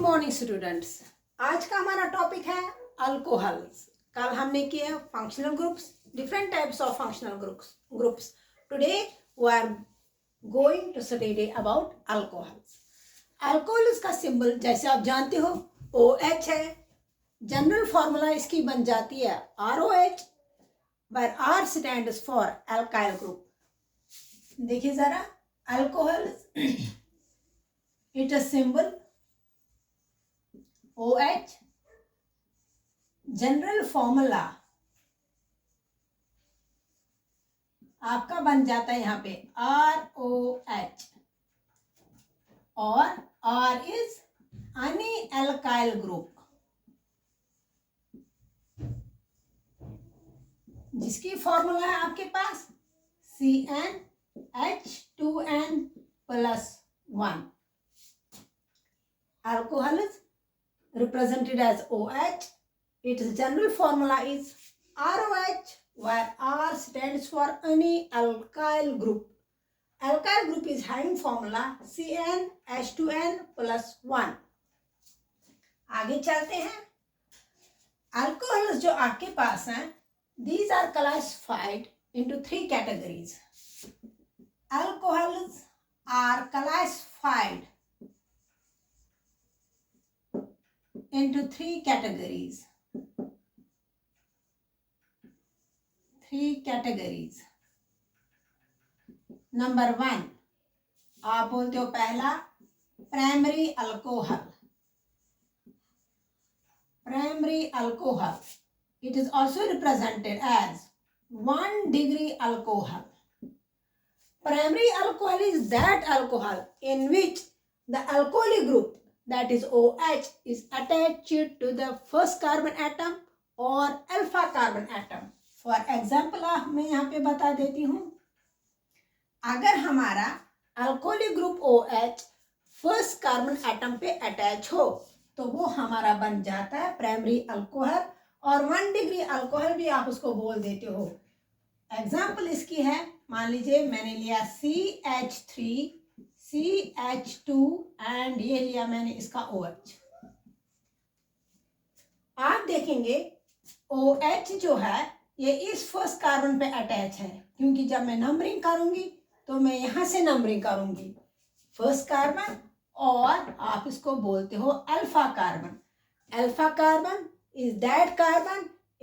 Morning students. आज का हमारा टॉपिक है अल्कोहल्स। कल हमने किए functional groups, different types of functional groups. Today we are going to study about alcohols. Alcohols का सिंबल जैसे आप जानते हो OH है। जनरल फॉर्मूला इसकी बन जाती है ROH, where R stands for alkyl group। देखिए जरा, alcohol it is symbol OH, general formula आपका बन जाता है यहाँ पे ROH, और R इज अनएल्काइल ग्रुप, जिसकी फॉर्मूला है आपके पास CnH2n+1। Alcohol is represented as OH. Its general formula is ROH, where R stands for unalkyl group. Alkyl group is having formula CnH2n+1। आगे चलते हैं। अल्कोहल्स जो आपके पास हैं, these are classified into 3 categories. Alcohols are classified into 3 categories. 3 categories. Number 1, आप बोलते हो पहला primary alcohol. Primary alcohol, it is also represented as 1 degree alcohol. Primary alcohol is that alcohol in which the alcoholic group, that is OH, is attached to the first carbon atom or alpha carbon atom. For example, मैं यहाँ पे बता देती हूँ, अगर हमारा alcoholic group OH first carbon atom पे attach हो तो वो हमारा बन जाता है प्राइमरी अल्कोहल। और 1 डिग्री अल्कोहल भी आप उसको बोल देते हो। एग्जाम्पल इसकी है, मान लीजिए मैंने लिया CH3, CH2 एंड ये लिया मैंने इसका OH। आप देखेंगे OH जो है ये इस फर्स्ट कार्बन पे अटैच है, क्योंकि जब मैं नंबरिंग करूंगी तो मैं यहां से नंबरिंग करूंगी फर्स्ट कार्बन, और आप इसको बोलते हो alpha carbon. Alpha carbon is that carbon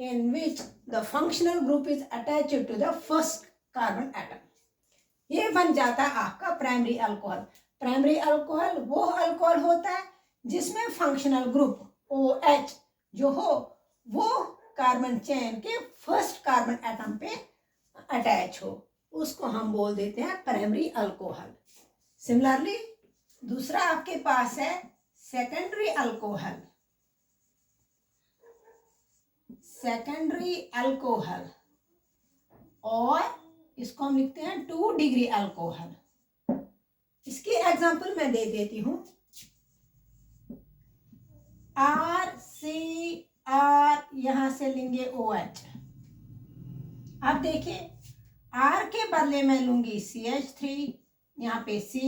in which the functional group is attached to the first carbon atom. ये बन जाता है आपका प्राइमरी अल्कोहल। प्राइमरी अल्कोहल वो अल्कोहल होता है जिसमें फंक्शनल ग्रुप OH जो हो वो कार्बन चेन के फर्स्ट कार्बन एटम पे अटैच हो, उसको हम बोल देते हैं प्राइमरी अल्कोहल। सिमिलरली दूसरा आपके पास है सेकेंडरी अल्कोहल। सेकेंडरी अल्कोहल, और इसको हम लिखते हैं 2 डिग्री अल्कोहल। इसकी एग्जांपल मैं दे देती हूं, RCR, यहां से लेंगे OH। अब देखिए R के बदले मैं लूंगी CH3, यहाँ पे C,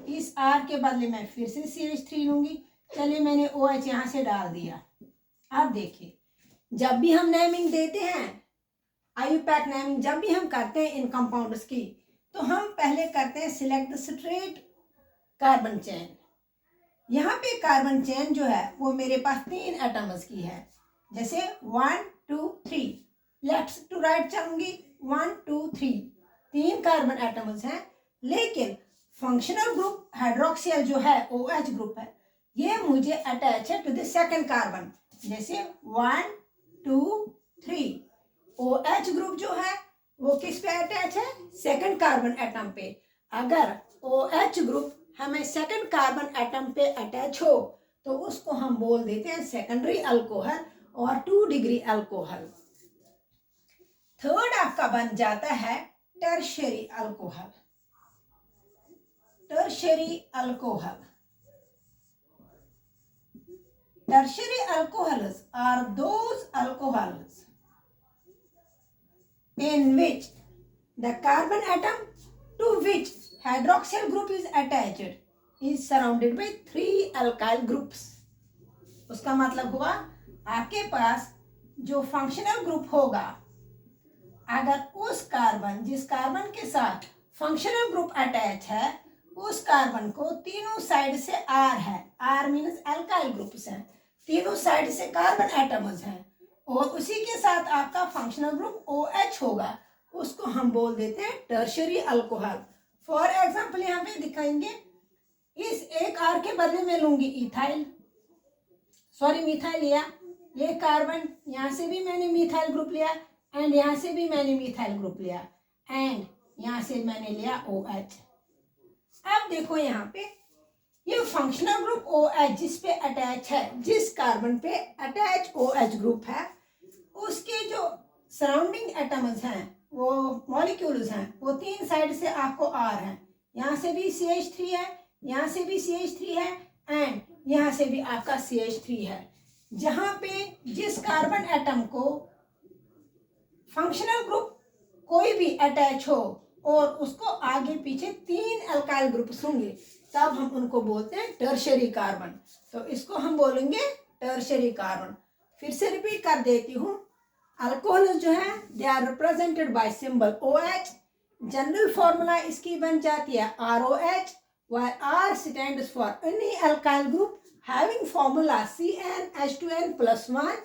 इस R के बदले मैं फिर से CH3 लूंगी। चलिए मैंने OH यहां से डाल दिया। अब देखिए जब भी हम नेमिंग देते हैं, IUPAC नेमिंग जब भी हम करते हैं इन कंपाउंड्स की, तो हम पहले करते हैं select the straight carbon chain. यहाँ पे कार्बन चेन जो है वो मेरे पास 3 एटम्स की है, जैसे 1 2 3, लेफ्ट टू राइट चलूंगी 1 2 3, 3 कार्बन एटम्स हैं। लेकिन फंक्शनल ग्रुप हाइड्रोक्सियल जो है OH ग्रुप है, ये मुझे अटैच है टू द सेकंड कार्बन, जैसे 1 2 3। OH ग्रुप जो है वो किस पे अटैच है? सेकंड कार्बन एटम पे। अगर OH ग्रुप हमें सेकंड कार्बन एटम पे अटैच हो तो उसको हम बोल देते हैं सेकेंडरी अल्कोहल और 2 डिग्री अल्कोहल। थर्ड आपका बन जाता है tertiary alcohol. Tertiary alcohol, tertiary alcohols are those alcohols in which the carbon atom to which hydroxyl group is attached is surrounded by 3 alkyl groups. उसका मतलब हुआ आपके पास जो फंक्शनल ग्रुप होगा, अगर उस कार्बन, जिस कार्बन के साथ फंक्शनल ग्रुप अटैच है, उस कार्बन को तीनों साइड से आर है, आर मीन्स एल्काइल ग्रुप्स हैं, तीनों साइड से कार्बन एटम्स हैं, और उसी के साथ आपका फंक्शनल ग्रुप OH होगा, उसको हम बोल देते हैं टर्शियरी अल्कोहल। फॉर एग्जाम्पल यहाँ पे दिखाएंगे, इस एक आर के बदले में लूंगी इथाइल, सॉरी मिथाइल लिया, ये कार्बन, यहाँ से भी मैंने मिथाइल ग्रुप लिया, एंड यहाँ से भी मैंने मिथाइल ग्रुप लिया, एंड यहाँ से मैंने लिया OH। अब देखो यहाँ पे ये फंक्शनल ग्रुप OH जिस पे अटैच है, जिस कार्बन पे अटैच OH ग्रुप है, उसके जो सराउंडिंग एटम्स हैं, वो मॉलिक्यूल्स हैं, वो तीन साइड से आपको R है, यहाँ से भी CH3 है, यहाँ से भी CH3 है, एंड यहाँ से भी आपका CH3 है। जहाँ पे जिस कार्बन एटम को फंक्शनल ग्रुप कोई भी अटैच हो और उसको आगे पीछे तीन अल्काइल ग्रुप्स होंगे, तब हम उनको बोलते हैं टर्शियरी कार्बन। तो इसको हम बोलेंगे टर्शियरी कार्बन। फिर से रिपीट कर देती हूँ, अल्कोहल जो है they are represented by symbol OH, general formula इसकी बन जाती है ROH, where R stands for any alkyl group having formula CnH2n+1.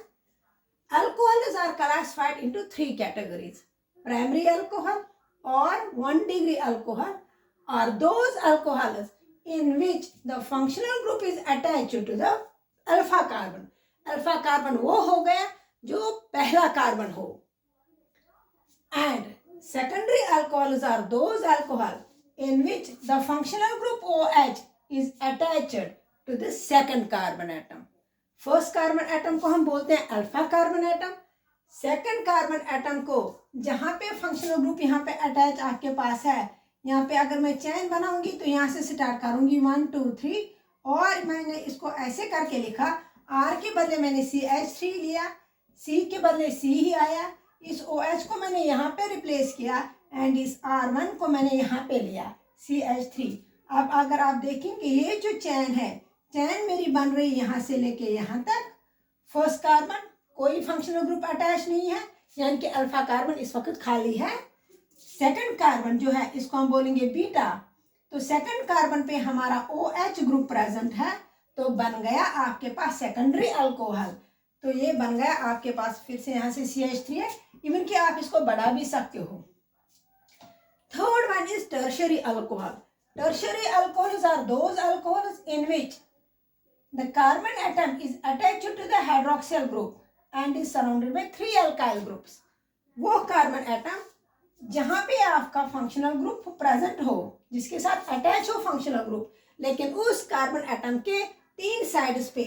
Alcohols are classified into three categories: primary alcohol or 1-degree alcohol are those alcohols in which the functional group is attached to the alpha carbon. Alpha carbon वो हो गया जो पहला carbon हो। And secondary alcohols are those alcohols in which the functional group OH is attached to the second carbon atom. First carbon atom को हम बोलते हैं alpha carbon atom, second carbon atom को जहाँ पे फंक्शनल ग्रुप यहाँ पे अटैच आपके पास है, यहाँ पे अगर मैं चेन बनाऊंगी तो यहाँ से स्टार्ट करूंगी 1 2 3, और मैंने इसको ऐसे करके लिखा, R के बदले मैंने CH3 लिया, C के बदले C ही आया, इस OH को मैंने यहाँ पे रिप्लेस किया, एंड इस R1 को मैंने यहाँ पे लिया CH3। अब अगर आप देखेंगे ये जो चैन है, चैन मेरी बन रही यहाँ से लेके यहाँ तक, फर्स्ट कार्बन कोई फंक्शनल ग्रुप अटैच नहीं है, यानी कि अल्फा कार्बन इस वक्त खाली है। सेकंड कार्बन जो है इसको हम बोलेंगे बीटा, तो सेकंड कार्बन पे हमारा OH ग्रुप प्रेजेंट है, तो बन गया आपके पास सेकेंडरी अल्कोहल। तो ये बन गया आपके पास, फिर से यहाँ से CH3 है, इवन कि आप इसको बढ़ा भी सकते हो। Third one is tertiary alcohol. Tertiary alcohols are those alcohols in which the carbon atom is attached to the hydroxyl group and is surrounded by 3 alkyl groups. वो कार्बन एटम जहाँ पे आपका फंक्शनल ग्रुप प्रेजेंट हो, जिसके साथ attach हो functional group, लेकिन उस कार्बन एटम के तीन साइड्स पे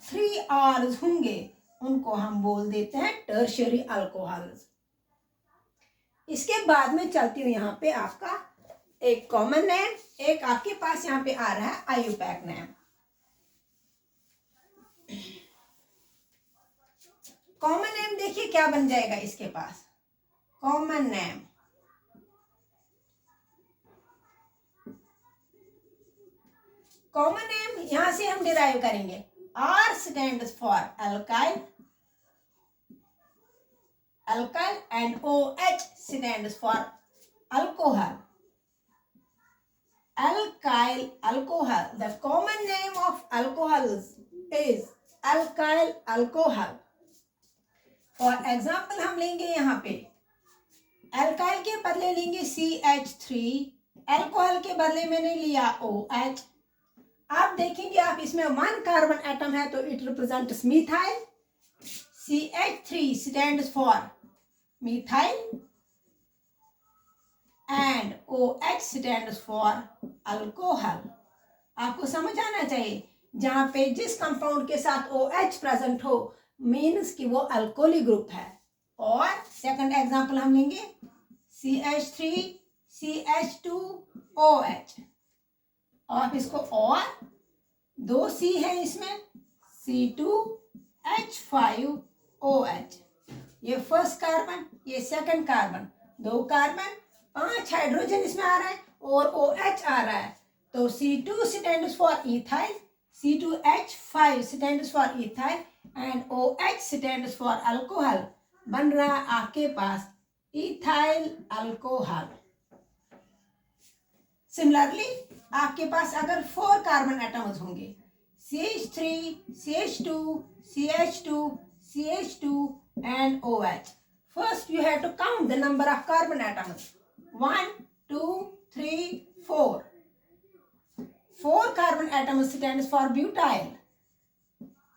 3 R's होंगे, उनको हम बोल देते हैं टर्शियरी अल्कोहल्स। इसके बाद में चलती हूँ यहाँ पे आपका एक कॉमन नेम, एक आपके पास यहाँ पे आ रहा है आयुपैक नेम। कॉमन नेम देखिए क्या बन जाएगा इसके पास, कॉमन नेम यहां से हम डिराइव करेंगे, R stands for alkyl, and OH stands for alcohol. Alkyl alcohol, the common name of alcohols is alkyl alcohol. For example हम लेंगे यहाँ पे एल्काइल के बदले लेंगे CH3, एल्कोहल के बदले मैंने लिया OH। आप देखेंगे आप इसमें 1 कार्बन एटम है तो it represents methyl, CH3 stands for methyl, and OH stands for alcohol. आपको समझ आना चाहिए, जहां पे जिस कंपाउंड के साथ OH प्रेजेंट हो मीन्स कि वो अल्कोहलिक ग्रुप है। और सेकंड एग्जांपल हम लेंगे CH3 CH2 OH, और इसको और 2 C है इसमें C2H5OH। ये फर्स्ट कार्बन, ये सेकंड कार्बन, 2 कार्बन, 5 हाइड्रोजन इसमें आ रहा है और OH आ रहा है, तो C2 stands for ethyl, C2H5 stands for ethyl and OH stands for alcohol. बन रहा है आपके पास ethyl alcohol. Similarly, आपके पास अगर 4 कार्बन एटम्स होंगे CH3, CH2, CH2, CH2 and OH. First you have to count the number of carbon atoms. 1, 2, 3, 4. 4 carbon atoms stands for butyl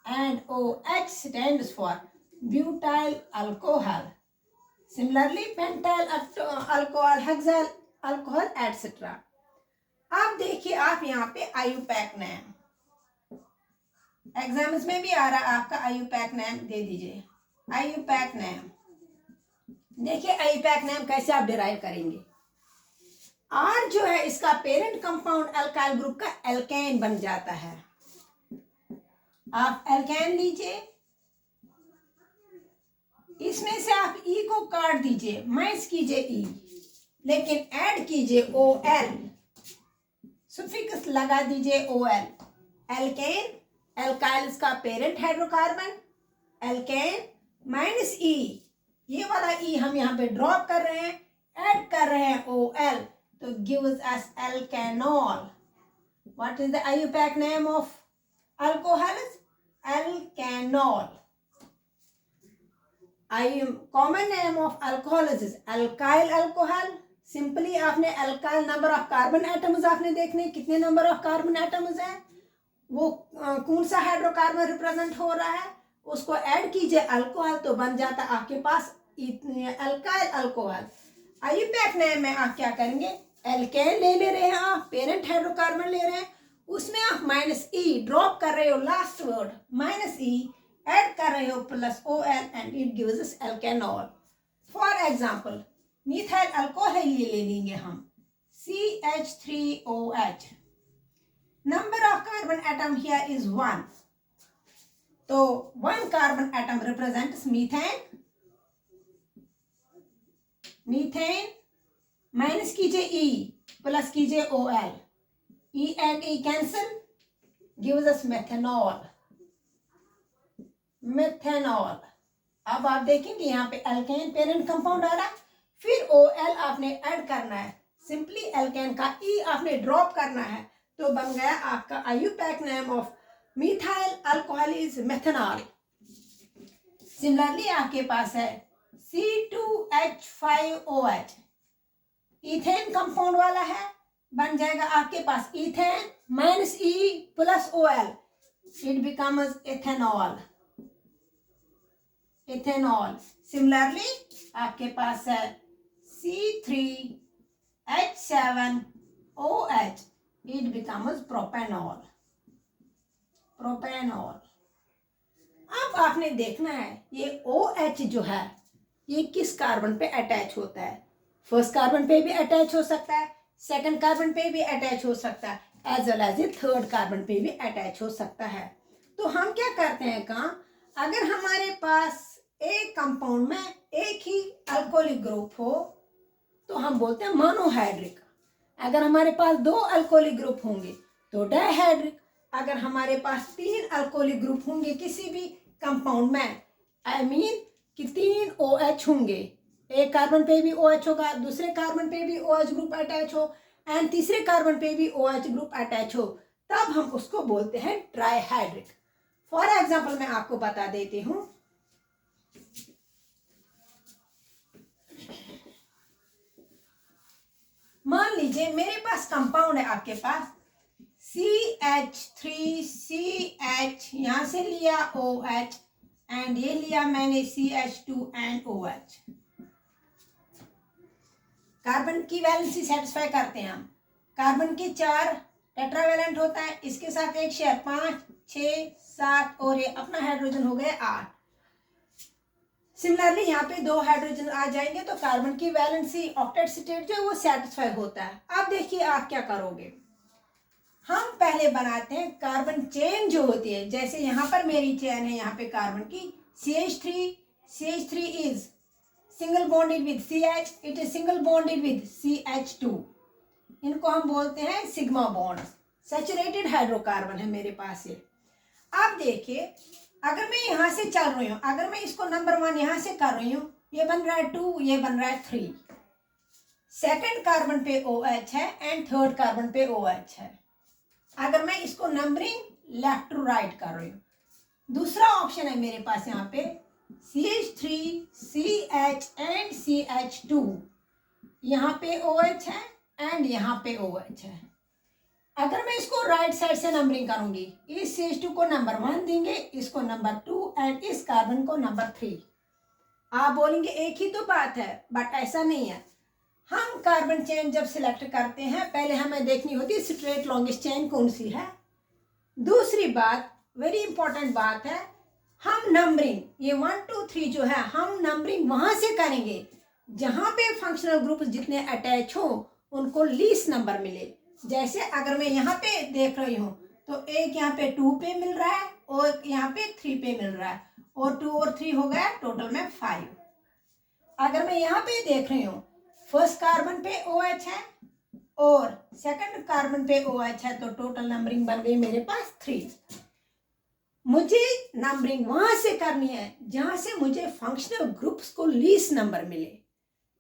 and OH stands for butyl alcohol. Similarly, pentyl alcohol, hexyl alcohol, etc. आप देखिए, आप यहाँ पे IUPAC नाम exams में भी आ रहा है आपका IUPAC नाम दे दीजिए. IUPAC नाम देखिए, IUPAC नाम कैसे आप डिराइव करेंगे. R जो है इसका पेरेंट कंपाउंड अल्काइल ग्रुप का एल्केन बन जाता है. आप एल्केन लीजिए, इसमें से आप E को काट दीजिए, माइनस कीजिए E, लेकिन ऐड कीजिए OL, सुफिक्स लगा दीजिए OL. एल्केन एल्काइल का parent hydrocarbon, alkane minus E, ये वाला E हम यहाँ पे ड्रॉप कर रहे हैं, ऐड कर रहे हैं OL, तो gives us alkanol. What is the IUPAC name of alcohol? Alkanol. Common name of alcohol is alkyl alcohol. Simply आपने alkyl number of carbon atoms आपने देखने, कितने number of carbon atoms हैं, वो कौन सा हाइड्रोकार्बन रिप्रेजेंट हो रहा है, उसको ऐड कीजिए अल्कोहल, तो बन जाता आपके पास अल्काइल अल्कोहल. IUPAC नेम में आप क्या करेंगे, एल्केन ले रहे हैं, आप पेरेंट हाइड्रोकार्बन ले रहे हैं, उसमें आप माइनस E ड्रॉप कर रहे हो, last word minus E, add कर रहे हो plus OL and it gives us alkanol. For example methyl alcohol ये ले लेंगे हम, CH3OH. Number of carbon atom here is 1, तो 1 carbon atom represents methane. Methane minus कीजिए E, प्लस कीजिए OL, E and E cancel, gives us methanol. Methanol. अब आप देखेंगे यहाँ पे एल्केन पेरेंट कंपाउंड आ रहा है, फिर OL आपने ऐड करना है, सिंपली एल्केन का E आपने ड्रॉप करना है, तो बन गया आपका IUPAC name of methyl alcohol is methanol. Similarly आपके पास है C2H5OH, इथेन कंपाउंड वाला है, बन जाएगा आपके पास ethane minus E plus OL, it becomes ethanol. Ethanol. Similarly आपके पास है C3H7OH, it becomes propanol. Propanol. अब आपने देखना है ये OH जो है ये किस कार्बन पे अटैच होता है. फर्स्ट कार्बन पे भी अटैच हो सकता है, सेकंड कार्बन पे भी अटैच हो सकता है, as well as a third carbon पे भी अटैच हो सकता है. तो हम क्या करते हैं काम, अगर हमारे पास एक कंपाउंड में एक ही अल्कोहलिक ग्रुप हो तो हम बोलते हैं मोनोहाइड्रिक. अगर हमारे पास 2 अल्कोहलिक ग्रुप होंगे तो डाइहाइड्रिक. अगर हमारे पास 3 अल्कोहलिक ग्रुप होंगे किसी भी कंपाउंड में, आई मीन कि 3 OH होंगे, एक कार्बन पे भी OH होगा, दूसरे कार्बन पे भी OH ग्रुप अटैच हो एंड तीसरे कार्बन पे भी OH ग्रुप अटैच हो, तब हम उसको बोलते हैं ट्राइहाइड्रिक. फॉर एग्जाम्पल मैं आपको बता देती हूँ, मान लीजिए मेरे पास कंपाउंड है आपके पास CH3CH, यहां से लिया OH एंड ये लिया मैंने CH2 एंड OH. कार्बन की वैलेंसी सेटिस्फाई करते हैं हम. कार्बन के 4 टेट्रावैलेंट होता है, इसके साथ एक शेयर 5, 6, 7 और ये अपना हाइड्रोजन हो गए 8. सिमिलरली यहाँ पे 2 हाइड्रोजन आ जाएंगे तो कार्बन की वैलेंसी ऑक्टेट स्टेट जो है वो सेटिस्फाई होता है. अब देखिए आप क्या करोगे, हम पहले बनाते हैं कार्बन चेन जो होती है. जैसे यहाँ पर मेरी चेन है यहाँ पे कार्बन की CH3 is single bonded with CH, it is single bonded with CH2. इनको हम बोलते हैं सिग्मा बॉन्ड्स. सैचुरेटेड हाइड्रोकार्बन है मेरे पास ये। अब देखिए अगर मैं यहाँ से चल रही हूँ, अगर मैं इसको नंबर 1 यहाँ से कर रही हूँ, ये बन रहा है 2, ये बन रहा है 3। सेकंड कार्बन पे OH है एंड थर्ड कार्बन पे OH है। अगर मैं इसको नंबरिंग लेफ्ट टू राइट कर रही हूँ, दूसरा ऑप्शन है मेरे पास यहाँ पे CH3, CH एंड CH2। यहाँ पे OH है एंड यहाँ पे OH है। अगर मैं इसको राइट साइड से नंबरिंग करूंगी, इस CH2 को नंबर 1 देंगे, इसको नंबर 2 एंड इस कार्बन को नंबर 3। आप बोलेंगे एक ही तो बात है, बट ऐसा नहीं है। हम कार्बन चेन जब सिलेक्ट करते हैं पहले हमें देखनी होती है स्ट्रेट लॉन्गेस्ट चेन कौन सी है। दूसरी बात, वेरी इंपॉर्टेंट बात है, हम नंबरिंग ये 1 2 3 जो है हम नंबरिंग वहां से करेंगे जहां पे फंक्शनल ग्रुप जितने अटैच हो उनको लीस्ट नंबर मिले। जैसे अगर मैं यहाँ पे देख रही हूँ तो एक यहाँ पे 2 पे मिल रहा है और यहाँ पे 3 पे मिल रहा है, और 2 और 3 हो गया टोटल में 5। अगर मैं यहाँ पे देख रही हूँ फर्स्ट कार्बन पे OH है और सेकंड कार्बन पे OH है, तो टोटल नंबरिंग बन गई मेरे पास 3। मुझे नंबरिंग वहां से करनी है जहां से मुझे फंक्शनल ग्रुप्स को लीस्ट नंबर मिले।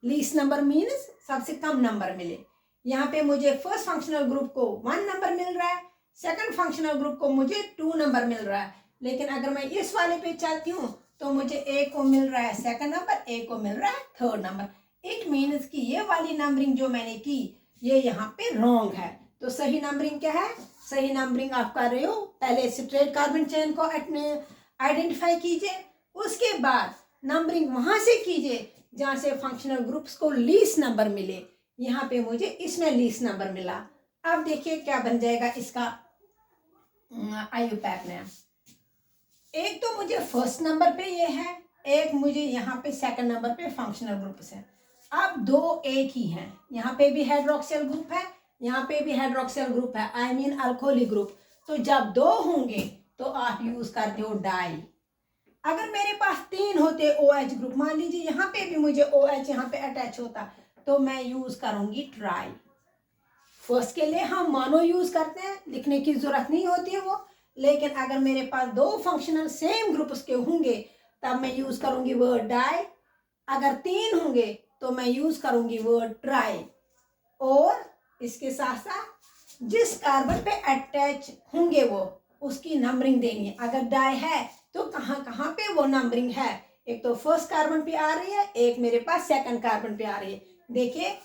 लीस्ट नंबर मीन्स सबसे कम नंबर मिले। यहाँ पे मुझे फर्स्ट फंक्शनल ग्रुप को 1 नंबर मिल रहा है, सेकंड फंक्शनल ग्रुप को मुझे 2 नंबर मिल रहा है। लेकिन अगर मैं इस वाले पे चलती हूँ तो मुझे A को मिल रहा है सेकंड नंबर, A को मिल रहा है थर्ड नंबर। इट मीन्स कि ये वाली नंबरिंग जो मैंने की ये यहाँ पे रॉन्ग है। तो सही नंबरिंग क्या है? सही नंबरिंग आप कर रहे हो, पहले स्ट्रेट कार्बन चेन को आइडेंटिफाई कीजिए, उसके बाद नंबरिंग वहां से कीजिए जहां से फंक्शनल ग्रुप्स को लीस्ट नंबर मिले। यहाँ पे मुझे इसमें लीस्ट नंबर मिला। अब देखिए क्या बन जाएगा इसका IUPAC में। एक तो मुझे फर्स्ट नंबर पे ये है, एक मुझे यहाँ पे सेकंड नंबर पे फंक्शनल ग्रुप्स है। अब दो एक ही हैं, यहाँ पे भी हाइड्रोक्सिल ग्रुप है, यहाँ पे भी हाइड्रोक्सिल ग्रुप है, आई मीन अल्कोहलिक ग्रुप। तो जब 2 होंगे तो आप यूज करते हो डाई। अगर मेरे पास 3 होते OH ग्रुप, मान लीजिए यहाँ पे भी मुझे OH यहाँ पे अटैच होता, तो मैं यूज करूंगी ट्राई। फर्स्ट के लिए हम मोनो यूज करते हैं, लिखने की जरूरत नहीं होती है वो। लेकिन अगर मेरे पास 2 फंक्शनल सेम ग्रुप्स के होंगे तब मैं यूज करूंगी वर्ड डाई। अगर 3 होंगे तो मैं यूज करूंगी वर्ड ट्राई। और इसके साथ साथ जिस कार्बन पे अटैच होंगे वो उसकी नंबरिंग देनी है। अगर डाई है तो कहाँ कहाँ पे वो नंबरिंग है। एक तो फर्स्ट कार्बन पे आ रही है, एक मेरे पास सेकंड कार्बन पे आ रही है। देखिए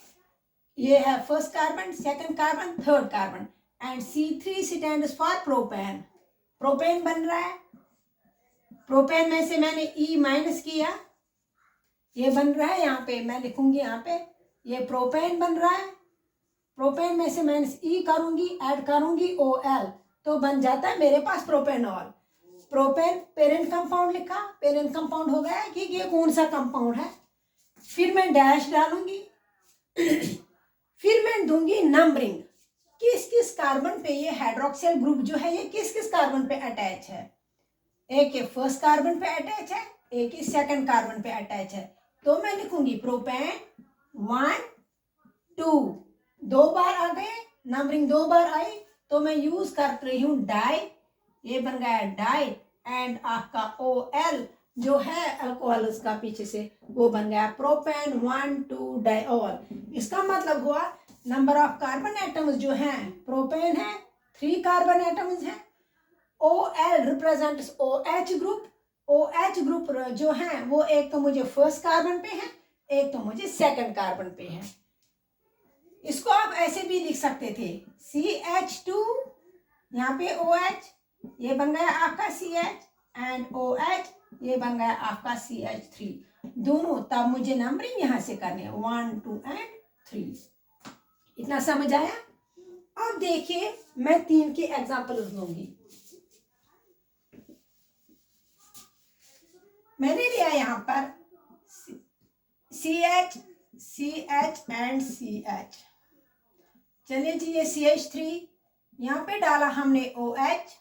ये है first carbon, second carbon, third carbon, and C3 stands for propane. Propane बन रहा है, प्रोपेन में से मैंने E माइनस किया, ये बन रहा है, यहाँ पे मैं लिखूंगी, यहाँ पे ये प्रोपेन बन रहा है। प्रोपेन में से माइनस E करूंगी, ऐड करूंगी OL, तो बन जाता है मेरे पास प्रोपेनॉल। प्रोपेन पेरेंट कंपाउंड लिखा, पेरेंट कंपाउंड हो गया कि ये कौन सा कंपाउंड है। फिर मैं डैश डालूंगी फिर मैं दूंगी नंबरिंग, किस किस कार्बन पे ये हाइड्रोक्सिल ग्रुप जो है ये किस किस कार्बन पे अटैच है। एक ये फर्स्ट कार्बन पे अटैच है, एक ही सेकंड कार्बन पे अटैच है। तो मैं लिखूंगी प्रोपेन 1 2, 2 बार आ गए, नंबरिंग 2 बार आई, तो मैं यूज कर रही हूँ डाई। ये बन गया डाई, एंड आपका OL जो है अल्कोहल उसका पीछे से वो बन गया प्रोपेन 1 2 डाइऑल। इसका मतलब हुआ नंबर ऑफ कार्बन एटम्स जो हैं, प्रोपेन है 3 कार्बन एटम्स हैं, OL represents OH group. OH group जो है वो एक तो मुझे फर्स्ट कार्बन पे है, एक तो मुझे सेकंड कार्बन पे है। इसको आप ऐसे भी लिख सकते थे CH2, यहाँ पे OH, ये बन गया आपका CH, एंड OH, ये बन गया आपका CH3 दोनों। तब मुझे नंबरिंग यहां से करनी है 1 2 एंड 3। इतना समझ आया? अब देखिए मैं 3 के एग्जाम्पल्स लूंगी। मैंने लिया यहां पर CH CH एंड CH। चलिए जी, ये CH3 यहाँ पे डाला हमने OH,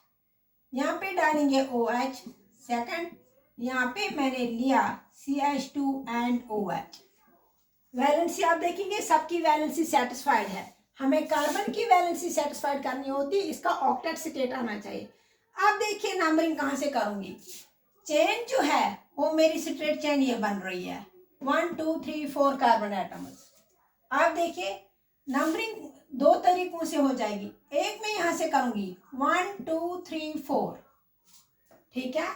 यहाँ पे डालेंगे OH सेकंड, यहाँ पे मैंने लिया CH2 एंड OH। वैलेंसी आप देखेंगे सबकी वैलेंसी सेटिस्फाइड है। हमें कार्बन की वैलेंसी सेटिस्फाइड करनी होती, इसका ऑक्टेट स्टेट आना चाहिए। अब देखिए नंबरिंग कहाँ से करूंगी। चेन जो है वो मेरी स्ट्रेट चेन ये बन रही है 1 2 3 4 कार्बन एटम्स। आप देखिए नंबरिंग दो तरीकों से हो जाएगी। एक मैं यहां से करूंगी 1 2 3 4, ठीक है।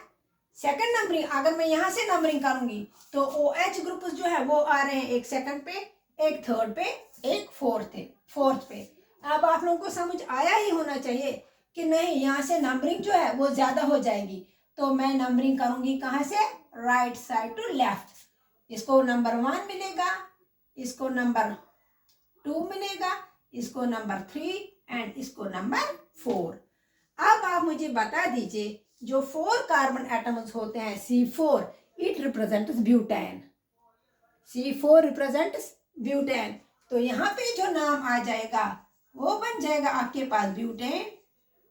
सेकंड नंबरिंग अगर मैं यहां से नंबरिंग करूंगी तो OH ग्रुप जो है वो आ रहे हैं एक सेकंड पे, एक थर्ड पे, एक फोर्थ पे। अब आप लोगों को समझ आया ही होना चाहिए कि नहीं, यहाँ से नंबरिंग जो है वो ज्यादा हो जाएगी। तो मैं नंबरिंग करूंगी कहाँ से, राइट साइड टू लेफ्ट। इसको नंबर 1 मिलेगा, इसको नंबर 2 मिलेगा, इसको नंबर 3 एंड इसको नंबर 4। अब आप मुझे बता दीजिए जो 4 कार्बन एटम्स होते हैं C4, it represents butane. C4 represents butane. तो यहाँ पे जो नाम आ जाएगा वो बन जाएगा आपके पास ब्यूटेन।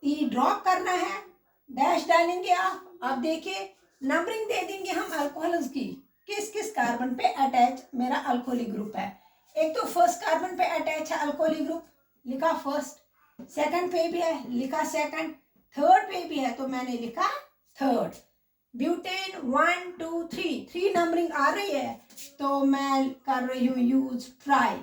ई ड्रॉप करना है, डैश डालेंगे आप। अब देखिए नंबरिंग दे देंगे हम अल्कोहल्स की, किस किस कार्बन पे अटैच मेरा अल्कोहलिक ग्रुप है। एक तो फर्स्ट कार्बन पे अटैच है अल्कोहलिक ग्रुप, लिखा फर्स्ट। सेकंड पे भी है, लिखा सेकंड। थर्ड पे भी है तो मैंने लिखा थर्ड। ब्यूटेन 1 2 3 नंबरिंग आ रही है तो मैं कर रही हूँ यूज ट्राई,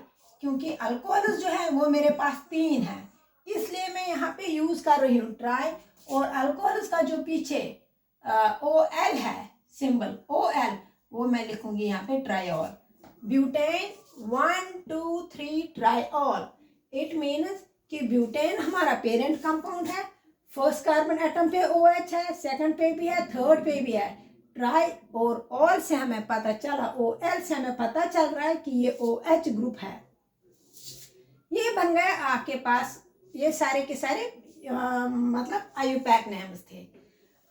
क्योंकि अल्कोहल्स जो है वो मेरे पास 3 है, इसलिए मैं यहाँ पे यूज कर रही हूँ ट्राई। और अल्कोहल्स का जो पीछे OL है सिंबल OL, वो मैं लिखूंगी यहाँ पे ट्राइऑल। ब्यूटेन 1 2 3 ट्राइऑल। इट मीन्स कि ब्यूटेन हमारा पेरेंट कंपाउंड है, फर्स्ट कार्बन एटम पे OH है, सेकंड पे भी है, थर्ड पे भी है। ट्राई और ऑल से हमें पता चला, OL से हमें पता चल रहा है कि ये OH ग्रुप है। ये बन गए आपके पास, ये सारे के सारे मतलब आयुपैक नेम्स थे।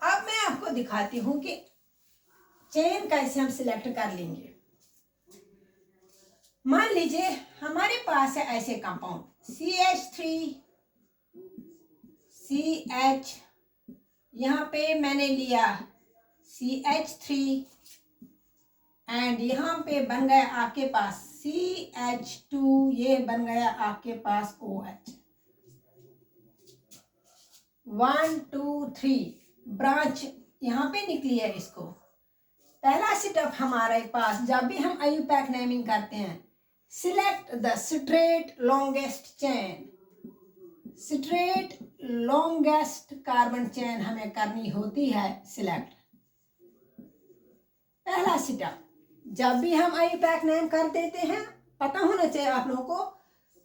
अब मैं आपको दिखाती हूं कि चेन कैसे हम सिलेक्ट कर लेंगे। मान लीजिए हमारे पास है ऐसे कंपाउंड CH3 CH, यहाँ पे मैंने लिया CH3 एंड यहाँ पे बन गया आपके पास CH2, ये बन गया आपके पास OH। 1 2 3 ब्रांच यहाँ पे निकली है। इसको पहला सेटअप हमारे पास, जब भी हम आयुपैक नेमिंग करते हैं, select the straight longest chain. Straight longest carbon chain हमें करनी होती है सिलेक्ट। पहला सेटअप जब भी हम आयुपैक नेम कर देते हैं, पता होना चाहिए आप लोगों को,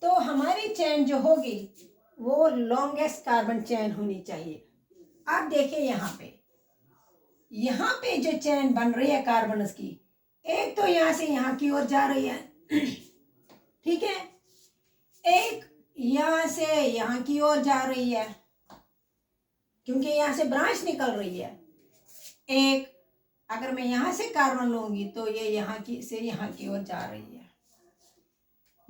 तो हमारी चेन जो होगी वो लॉन्गेस्ट कार्बन चेन होनी चाहिए। अब देखिए यहाँ पे जो चेन बन रही है कार्बन्स की, एक तो यहाँ से यहाँ की ओर जा रही है, ठीक है, एक यहाँ से यहाँ की ओर जा रही है क्योंकि यहाँ से ब्रांच निकल रही है। एक अगर मैं यहाँ से कार्बन लूंगी तो ये यहाँ की से यहाँ की ओर जा रही है।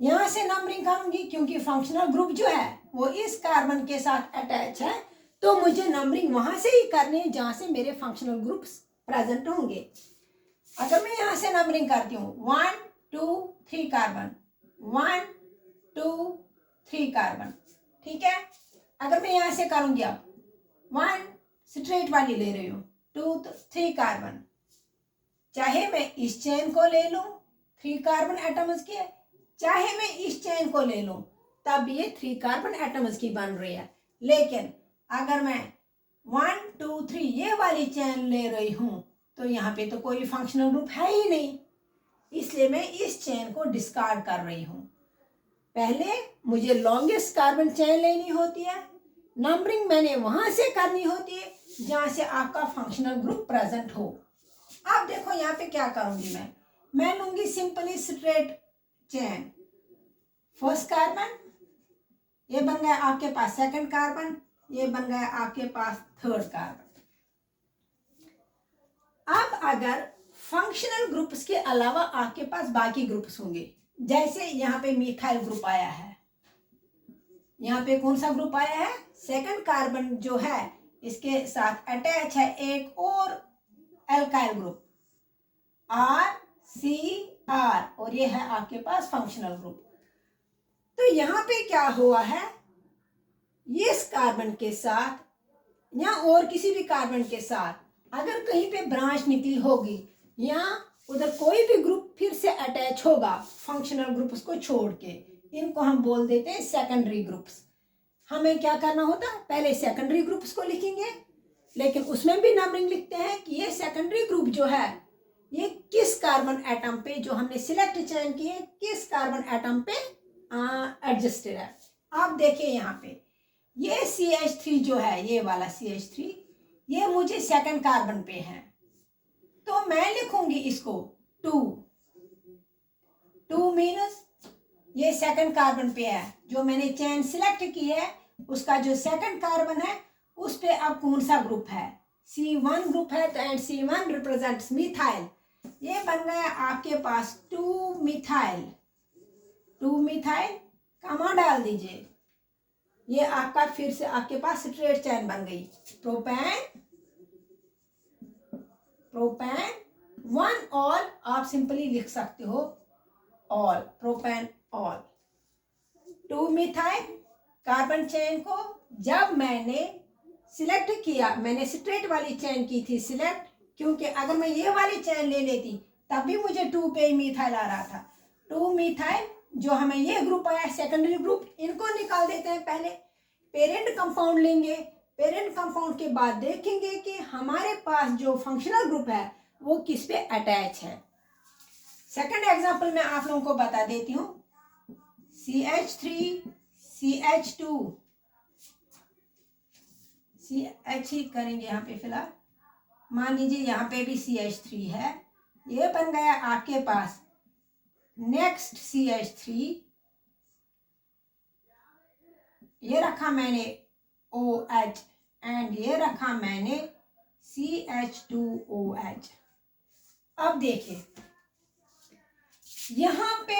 यहाँ से नंबरिंग करूंगी क्योंकि फंक्शनल ग्रुप जो है वो इस कार्बन के साथ अटैच है, तो मुझे नंबरिंग वहां से ही करनी है जहां से मेरे फंक्शनल ग्रुप्स प्रेजेंट होंगे। अगर मैं यहाँ से नंबरिंग करती हूँ 1 2 3 कार्बन, 1 2 3 कार्बन, ठीक है। अगर मैं यहाँ से करूंगी अब 1 स्ट्रेट वाली ले रही हूँ, 2 3 कार्बन, चाहे मैं इस चेन को ले लूं 3 कार्बन एटम्स की, चाहे मैं इस चेन को ले लूं तब ये 3 कार्बन एटम्स की बन रही है। लेकिन अगर मैं 1 2 3 ये वाली चेन ले रही हूं तो यहाँ पे तो कोई फंक्शनल ग्रुप है ही नहीं, इसलिए मैं इस चेन को डिस्कार्ड कर रही हूं। पहले मुझे लॉन्गेस्ट कार्बन चेन लेनी होती है, नंबरिंग मैंने वहां से करनी होती है जहां से आपका फंक्शनल ग्रुप प्रेजेंट हो। अब देखो यहाँ पे क्या करूंगी मैं लूंगी simply straight chain. First carbon, ये बन गया आपके पास सेकंड कार्बन, ये बन गया आपके पास थर्ड कार्बन। अब अगर फंक्शनल ग्रुप्स के अलावा आपके पास बाकी ग्रुप्स होंगे, जैसे यहाँ पे मिथाइल ग्रुप आया है, यहाँ पे कौन सा ग्रुप आया है, सेकंड कार्बन जो है इसके साथ अटैच है एक और एल्काइल ग्रुप RCR, और ये है आपके पास फंक्शनल ग्रुप। तो यहाँ पे क्या हुआ है, इस कार्बन के साथ या और किसी भी कार्बन के साथ अगर कहीं पे ब्रांच निकली होगी या उधर कोई भी ग्रुप फिर से अटैच होगा फंक्शनल ग्रुप्स को छोड़ के, इनको हम बोल देते हैं सेकेंडरी ग्रुप्स। हमें क्या करना होता है, पहले सेकेंडरी ग्रुप्स को लिखेंगे, लेकिन उसमें भी नंबरिंग लिखते हैं कि ये सेकेंडरी ग्रुप जो है ये किस कार्बन एटम पे जो हमने सिलेक्ट चयन किए किस कार्बन एटम पे एडजस्टेड है। आप देखिए यहाँ पे ये CH3 जो है, ये वाला CH3 ये मुझे सेकंड कार्बन पे है, तो मैं लिखूंगी इसको 2 मीनस ये सेकंड कार्बन पे है, जो मैंने चेन सिलेक्ट की है उसका जो सेकंड कार्बन है उस पे अब कौन सा ग्रुप है, C1 ग्रुप है, तो एंड C1 रिप्रेजेंट्स मिथाइल। ये बन गया आपके पास 2 मिथाइल, कमा डाल दीजिए, ये आपका फिर से आपके पास स्ट्रेट चेन बन गई। प्रोपेन 1 ऑल, आप सिंपली लिख सकते हो all, propane all. 2 methyl carbon chain को जब मैंने सिलेक्ट किया, मैंने स्ट्रेट वाली चेन की थी सिलेक्ट, क्योंकि अगर मैं ये वाली चेन ले लेती तब भी मुझे 2 पे मिथाइल आ रहा था। 2 मिथाइल जो हमें ये ग्रुप आया सेकेंडरी ग्रुप, इनको निकाल देते हैं। पहले पेरेंट कंपाउंड लेंगे, पेरेंट कंपाउंड के बाद देखेंगे कि हमारे पास जो फंक्शनल ग्रुप है वो किस पे अटैच है। सेकंड एग्जांपल मैं आप लोगों को बता देती हूँ, CH3 CH2 CH ही करेंगे यहाँ पे फिलहाल, मान लीजिए यहाँ पे भी CH3 है, ये बन गया आपके पास नेक्स्ट CH3, ये रखा मैंने OH एंड ये रखा मैंने CH2OH। अब देखिए यहाँ पे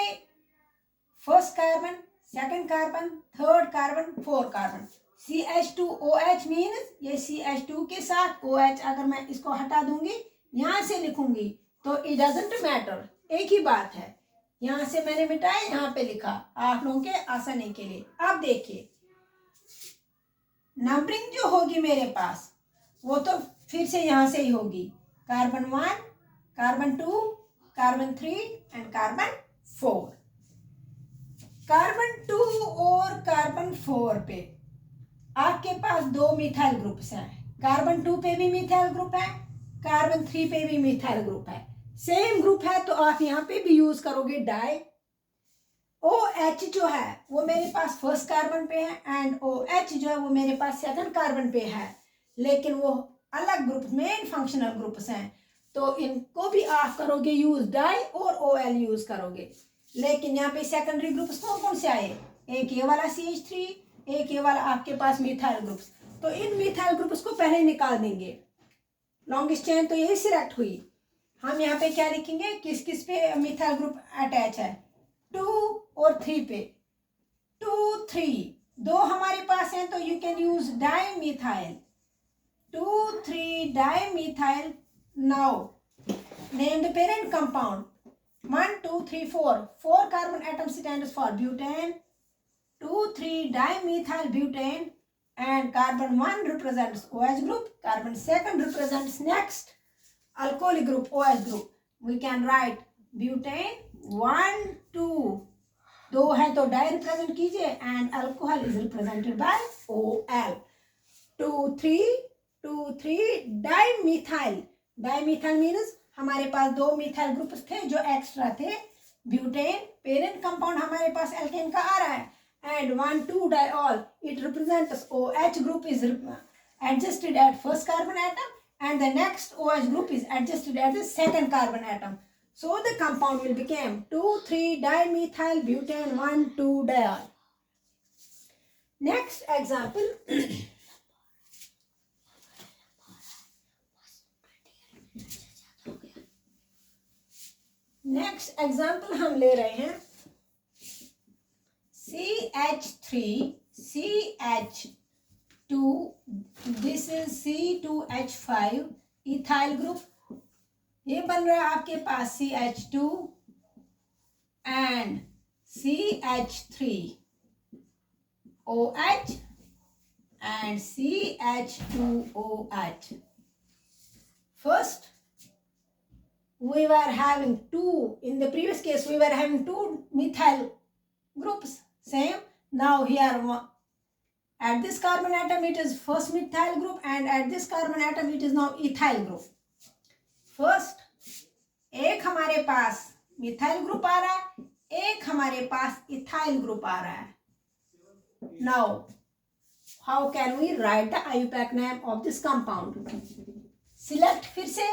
first carbon, second carbon, third carbon, fourth carbon, CH2OH means ये CH2 के साथ OH, अगर मैं इसको हटा दूंगी यहाँ से लिखूंगी तो इट डजंट मैटर, एक ही बात है। यहाँ से मैंने मिटाया, यहाँ पे लिखा आप लोगों के आसानी के लिए। अब देखिए नंबरिंग जो होगी मेरे पास वो तो फिर से यहाँ से ही होगी, carbon 1, carbon 2, carbon 3 and carbon 4। Carbon 2 और कार्बन 4 पे आपके पास 2 मिथाइल ग्रुप्स हैं, कार्बन 2 पे भी मिथाइल ग्रुप है, कार्बन 3 पे भी मिथाइल ग्रुप है, सेम ग्रुप है, तो आप यहाँ पे भी यूज करोगे डाई। OH जो है वो मेरे पास फर्स्ट कार्बन पे है एंड OH जो है वो मेरे पास सेकंड कार्बन पे है, लेकिन वो अलग ग्रुप मेन फंक्शनल ग्रुप्स हैं, तो इनको भी आप करोगे यूज डाई और OL यूज करोगे। लेकिन यहाँ पे सेकेंडरी ग्रुप्स कौन कौन से आए, एक ये वाला CH3, एक ये वाला आपके पास मिथाइल ग्रुप्स, तो इन मिथाइल ग्रुप्स को पहले निकाल देंगे। लॉन्गेस्ट चेन तो यही सिलेक्ट हुई, हम यहाँ पे क्या लिखेंगे, किस किस पे मिथाइल ग्रुप अटैच है, 2 और 3 पे, 2 3 दो हमारे पास हैं तो you can use di methyl, 2 3 di methyl. Now name the parent compound, 1 2 3 4 carbon atom stands for butane, 2 3 dimethyl butane, and carbon 1 represents OH group, carbon 2 represents next alcoholic group OH group. We can write butane 1 2, दो है तो die represent कीजिए and alcohol is represented by OL, 2 3 dimethyl, dimethyl means हमारे पास 2 methyl group थे जो extra थे, butane parent compound हमारे पास alkene का आ रहा है, and 1 2 diol, it represents OH group is adjusted at first carbon atom and the next OH group is adjusted at the second carbon atom, so the compound will become 2 3 dimethyl butane 1 2 diol. Next example next example हम ले रहे हैं CH3 CH2, this is C2H5 ethyl group, ये बन रहा है आपके पास CH2 and CH3, OH and CH2OH. First, we were having two, in the previous case, we were having two methyl groups, same. Now here, at this carbon atom, it is first methyl group, and at this carbon atom, it is now ethyl group. First, एक हमारे पास methyl group आ रहा है, एक हमारे पास ethyl group आ रहा है. Now, how can we write the IUPAC name of this compound? Select फिर से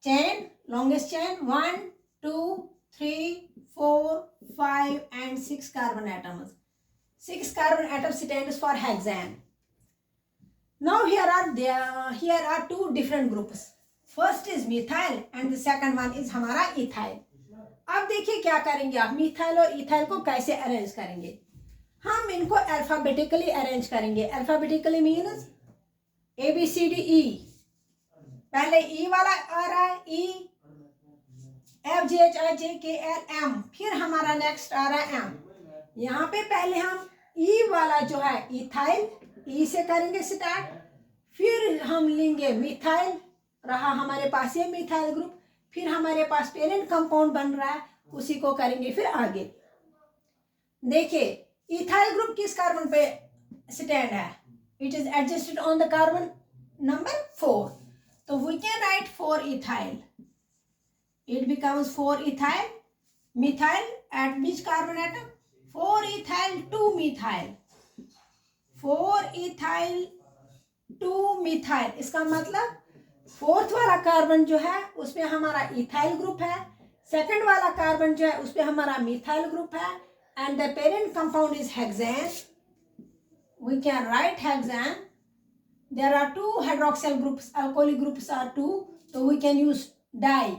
chain, longest chain, 1, 2, 3, 4, 5 and 6 carbon atoms. 6 carbon atoms stands for hexane. Now here are two different groups. First is methyl and the second one is हमारा ethyl. अब देखिए क्या करेंगे आप, methyl और ethyl को कैसे अरेंज करेंगे. हम इनको अल्फाबेटिकली अरेंज करेंगे. Alphabetically means ABCDE. पहले E वाला आ रहा है, E, FGHIJKL M, फिर हमारा नेक्स्ट आ रहा है M. यहाँ पे पहले हम E वाला जो है इथाइल, E से करेंगे स्टार्ट, फिर हम लेंगे मिथाइल, रहा हमारे पास ये मिथाइल ग्रुप, फिर हमारे पास पेरेंट कंपाउंड बन रहा है, उसी को करेंगे फिर आगे. देखिए इथाइल ग्रुप किस कार्बन पे स्टैंड है, it is adjusted on the carbon number 4. तो we can write 4 ethyl, it becomes 4 ethyl. Methyl at which carbon atom, 4 ethyl 2 methyl, 4 ethyl 2 methyl. इसका मतलब फोर्थ वाला कार्बन जो है उसमें हमारा इथाइल ग्रुप है, सेकंड वाला कार्बन जो है उसमें हमारा मिथाइल ग्रुप है, and the parent compound is hexane. We can write hexane. There are two hydroxyl groups, alcoholic groups are 2, तो we can use di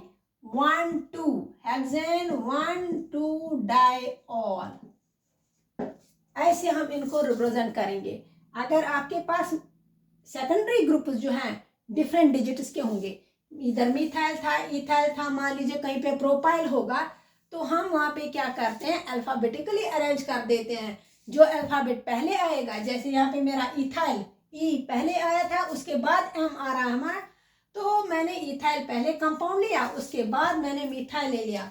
1 2 hexane 1 2 diol. ऐसे हम इनको रिप्रेजेंट करेंगे. अगर आपके पास सेकेंडरी ग्रुप जो हैं डिफरेंट डिजिट्स के होंगे, इधर मिथाइल था, इथाइल था, मान लीजिए कहीं पे प्रोपाइल होगा, तो हम वहाँ पे क्या करते हैं, अल्फाबेटिकली अरेंज कर देते हैं. जो अल्फाबेट पहले आएगा, जैसे यहाँ पे मेरा इथाइल ई पहले आया था, उसके बाद एम आ रहा है हमारा, तो मैंने इथाइल पहले कंपाउंड लिया, उसके बाद मैंने मिथाइल ले लिया.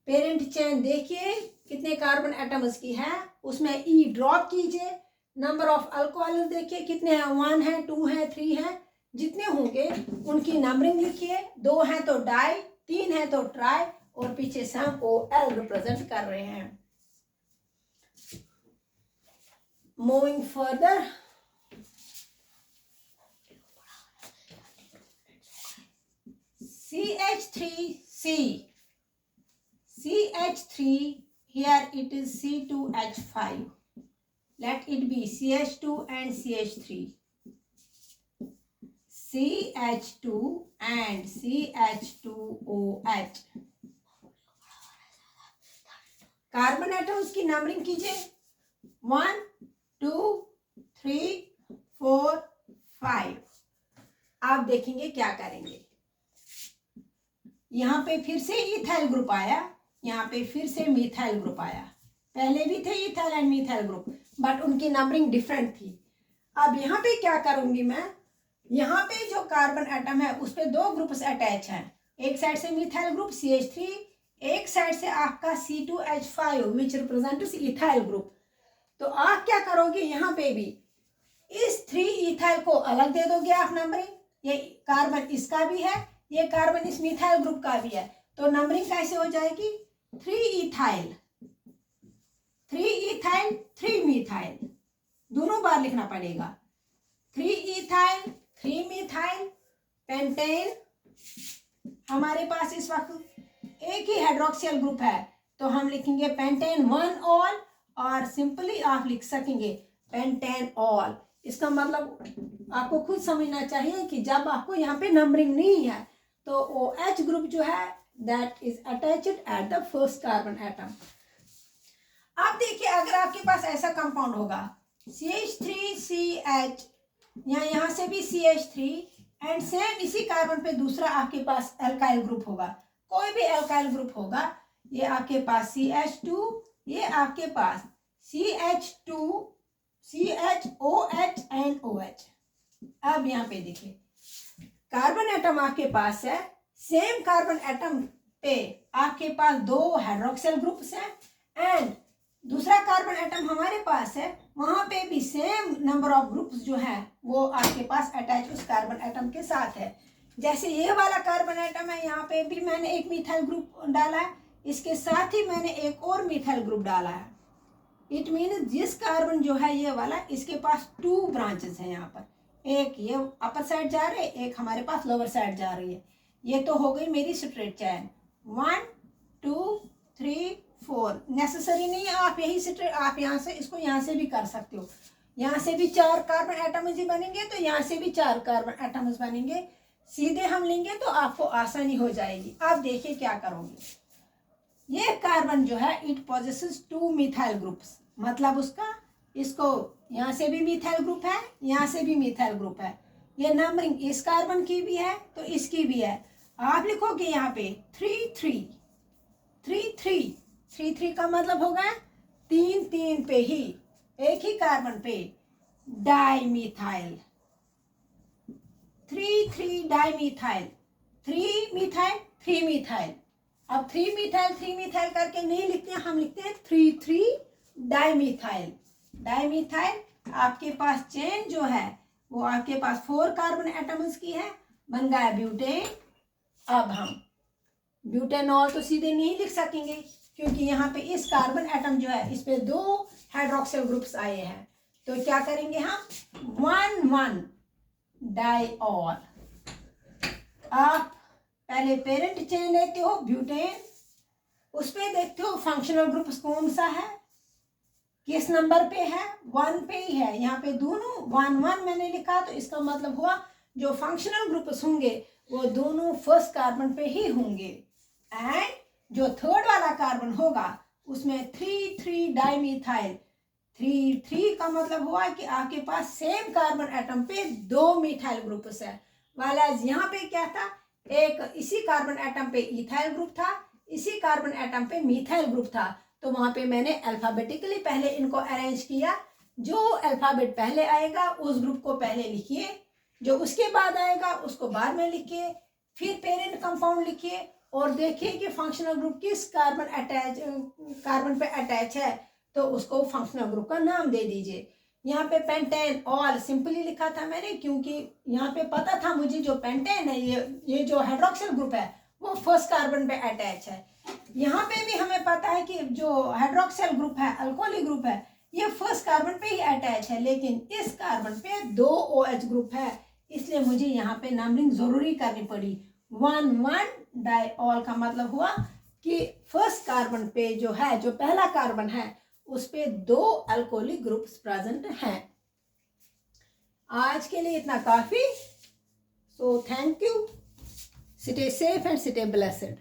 पेरेंट चेन देखिए कितने कार्बन एटम्स की है, उसमें ई ड्रॉप कीजिए. नंबर ऑफ अल्कोहल देखिए कितने हैं, 1 है, 2 है, 3 है, जितने होंगे उनकी नंबरिंग लिखिए. 2 हैं तो डाई, 3 है तो ट्राई, और पीछे से हम OL रिप्रेजेंट कर रहे हैं. Moving further, CH3C, CH3, here it is C2H5, let it be CH2 and CH3, CH2 and CH2OH. Carbon atoms की नंबरिंग कीजिए, 1 2 3 4 5. आप देखेंगे क्या करेंगे. यहाँ पे फिर से इथाइल ग्रुप आया, यहाँ पे फिर से मिथाइल ग्रुप आया. पहले भी थे ethyl and methyl group, but उनकी नंबरिंग डिफरेंट थी. अब यहाँ पे क्या करूंगी मैं, यहाँ पे जो कार्बन एटम है उस पे 2 ग्रुप्स अटैच हैं. एक साइड से मिथाइल ग्रुप CH3, एक साइड से आपका C2H5 विच रिप्रेजेंट्स इथाइल ग्रुप. तो आप क्या करोगे, यहाँ पे भी इस 3 इथाइल को अलग दे दोगे आप नंबरिंग. ये कार्बन इसका भी है, ये कार्बन इस मिथाइल ग्रुप का भी है, तो नंबरिंग कैसे हो जाएगी, 3 इथाइल 3 मिथाइल, दोनों बार लिखना पड़ेगा. 3 इथाइल 3 मिथाइल पेंटेन. हमारे पास इस वक्त एक ही हाइड्रोक्सियल ग्रुप है, तो हम लिखेंगे पेंटेन 1 ऑल, और सिंपली आप लिख सकेंगे पेंटेन ऑल. इसका मतलब आपको खुद समझना चाहिए कि जब आपको यहाँ पे नंबरिंग नहीं है, तो OH ग्रुप जो है that is attached at the first carbon atom. आप देखिए अगर आपके पास ऐसा कंपाउंड होगा CH3CH, यहाँ से भी CH3, एंड सेम इसी कार्बन पे दूसरा आपके पास एल्काइल ग्रुप होगा, कोई भी एल्काइल ग्रुप होगा, ये आपके पास CH2, ये आपके पास CH2 CH एंड OH। अब यहाँ पे देखिए कार्बन एटम आपके पास है, सेम कार्बन एटम पे आपके पास 2 हाइड्रोक्सिल ग्रुप्स हैं एंड दूसरा कार्बन एटम हमारे पास है, वहां पे भी सेम नंबर ऑफ ग्रुप्स जो है वो आपके पास अटैच उस कार्बन एटम के साथ है। जैसे ये वाला कार्बन एटम है, यहाँ पे भी मैंने एक मिथाइल ग्रुप डाला है, इसके साथ ही मैंने एक और मिथाइल ग्रुप डाला है। इट मीन जिस कार्बन जो है ये वाला, इसके पास 2 ब्रांचेस हैं यहाँ पर, एक ये अपर साइड जा रहे, एक हमारे पास लोअर साइड जा रही है। ये तो हो गई मेरी स्ट्रेट चैन 1 2 3 4। नेसेसरी नहीं है आप यही स्ट्रेट, आप यहाँ से इसको यहाँ से भी कर सकते हो। यहाँ से भी 4 कार्बन एटम्स ही बनेंगे तो यहाँ से भी 4 कार्बन एटम्स बनेंगे। सीधे हम लेंगे तो आपको आसानी हो जाएगी। आप देखिए क्या करोगे, ये कार्बन जो है इट पोजेसेस 2 मिथाइल ग्रुप्स, मतलब उसका इसको यहाँ से भी मिथाइल ग्रुप है, यहाँ से भी मिथाइल ग्रुप है। ये नंबरिंग इस कार्बन की भी है तो इसकी भी है। आप लिखोगे यहाँ पे 3 3 3 3 3 3 का मतलब होगा 3 3 पे ही एक ही कार्बन पे di methyl, 3 3 di methyl, 3 methyl 3 methyl. अब 3 मिथाइल करके नहीं लिखते हैं, हम लिखते हैं 3 3 डाई मिथाइल। डाई मिथाइल आपके पास चेन जो है वो आपके पास 4 कार्बन एटम्स की है, बन गया ब्यूटेन। अब हम ब्यूटेनॉल तो सीधे नहीं लिख सकेंगे क्योंकि यहाँ पे इस कार्बन एटम जो है इस पे 2 हाइड्रोक्सिल ग्रुप्स आए हैं, तो क्या करेंगे हम 1 1 डाइऑल। आप पहले पेरेंट चेन लेते हो ब्यूटेन, उस पे देखते हो फंक्शनल ग्रुप कौन सा है, किस नंबर पे है, 1 पे ही है। यहाँ पे दोनों 1 1 मैंने लिखा तो इसका मतलब हुआ जो फंक्शनल ग्रुप्स होंगे वो दोनों फर्स्ट कार्बन पे ही होंगे एंड जो थर्ड वाला कार्बन होगा उसमें 3 3 डाइमिथाइल। 3 3 का मतलब हुआ कि आपके पास सेम कार्बन एटम पे 2 मिथाइल ग्रुप्स है, वाला यहाँ पे क्या था, एक इसी कार्बन एटम पे इथाइल ग्रुप था, इसी कार्बन एटम पे मिथाइल ग्रुप था। तो वहां पे मैंने अल्फाबेटिकली पहले इनको अरेंज किया, जो अल्फाबेट पहले आएगा उस ग्रुप को पहले लिखिए, जो उसके बाद आएगा उसको बाद में लिखिए, फिर पेरेंट कंपाउंड लिखिए और देखिए कि फंक्शनल ग्रुप किस कार्बन पे अटैच है तो उसको फंक्शनल ग्रुप का नाम दे दीजिए। यहाँ पे पेंटेन ऑल सिंपली लिखा था मैंने क्योंकि यहाँ पे पता था मुझे जो पेंटेन है ये जो हाइड्रोक्सिल ग्रुप है वो फर्स्ट कार्बन पे अटैच है। यहाँ पे भी हमें पता है कि जो हाइड्रोक्सिल ग्रुप है अल्कोहलिक ग्रुप है ये फर्स्ट कार्बन पे ही अटैच है, लेकिन इस कार्बन पे 2 OH ग्रुप है, इसलिए मुझे यहाँ पे नंबरिंग जरूरी करनी पड़ी। 1 1 डाइऑल का मतलब हुआ कि फर्स्ट कार्बन पे जो है, जो पहला कार्बन है उस पे 2 अल्कोहलिक ग्रुप्स प्रेजेंट हैं। आज के लिए इतना काफी। So thank you, stay safe and stay blessed.